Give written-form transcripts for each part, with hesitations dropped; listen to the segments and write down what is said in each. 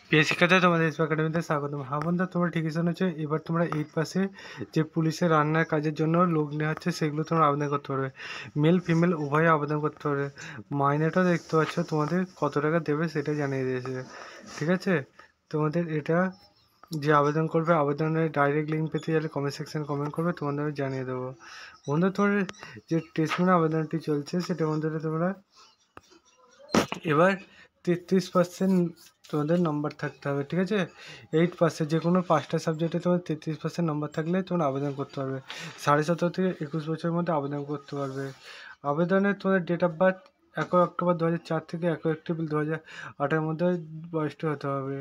প্রিয় শিক্ষার্থী, তোমাদের এসপি একাডেমিতে স্বাগতম। হ্যাঁ বন্ধু, তোমরা ঠিকই শুনেছো। এবার তোমরা 8 পাসে যে পুলিশের রান্নার কাজের জন্য লোক নেওয়া হচ্ছে সেগুলো তোমরা আবেদন করতে পারবে। মেল ফিমেল উভয়ে আবেদন করতে পারবে। মাইনেটাও দেখতে পাচ্ছ, তোমাদের কত টাকা দেবে সেটা জানিয়ে দিয়েছে। ঠিক আছে, তোমাদের এটা যে আবেদন করবে, আবেদনের ডাইরেক্ট লিঙ্ক পেতে গেলে কমেন্ট সেকশানে কমেন্ট করবে, তোমাদের আমি জানিয়ে দেবো। বন্ধু, তোমাদের যে টেস্টমেন্ট আবেদনটি চলছে সেটা বন্ধুরা তোমরা এবার 33% তোমাদের নম্বর থাকতে হবে। ঠিক আছে, 8 পাসে যে কোনো 5টা সাবজেক্টে তোমার 33% নম্বর থাকলে তোমরা আবেদন করতে পারবে। 17.5 থেকে 21 বছরের মধ্যে আবেদন করতে পারবে। আবেদনে তোমাদের ডেট অফ বার্থ 1 অক্টোবর 2004 থেকে 1 এপ্রিল 2008-এর মধ্যে বয়সটা হতে হবে।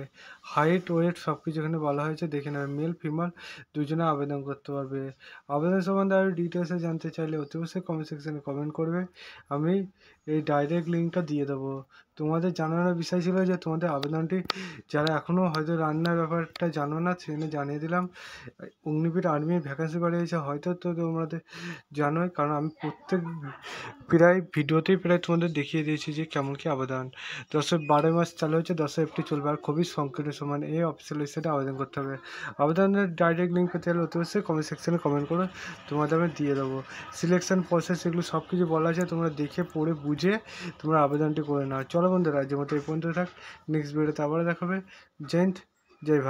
হাইট ওয়েট সব কিছু এখানে বলা হয়েছে, দেখে নেবে। মেল ফিমেল দুজনে আবেদন করতে পারবে। আবেদন সম্বন্ধে আরও ডিটেলসে জানতে চাইলে অতি অবশ্যই কমেন্ট সেকশানে কমেন্ট করবে, আমি এই ডাইরেক্ট লিঙ্কটা দিয়ে দেবো। তোমাদের জানানোর বিষয় ছিল যে তোমাদের আবেদনটি যারা এখনও হয়তো রান্নার ব্যাপারটা জানো না সেজন্য জানিয়ে দিলাম। অগ্নিবীর আর্মির ভ্যাকেন্সি বাড়িয়েছে, হয়তো তো তোমাদের জানোই, কারণ আমি প্রত্যেক প্রায় ভিডিওতেই প্রায় তোমাদের দেখিয়ে দিয়েছি যে কেমন কি আবেদন। 12 মাস চালু হয়েছে, 10 এপ্রিল চলবে, আর খুবই সংকীর্ণ সময়। এই অফিসিয়াল ওয়েবসাইটে আবেদন করতে হবে। আবেদনের ডাইরেক্ট লিঙ্ক পেতে হলে অতি অবশ্যই কমেন্ট সেকশানে কমেন্ট করো, তোমাদের আমি দিয়ে দেবো। সিলেকশন প্রসেস এগুলো সব কিছু বলা আছে, তোমরা দেখে পড়ে বুঝে তোমরা আবেদনটি করে নাও। চলো বন্ধুরা, আজকের মতো এই পর্যন্ত থাক। নেক্সট ভিডিওতে আবার দেখাবে। জয় হিন্দ, জয় ভারত।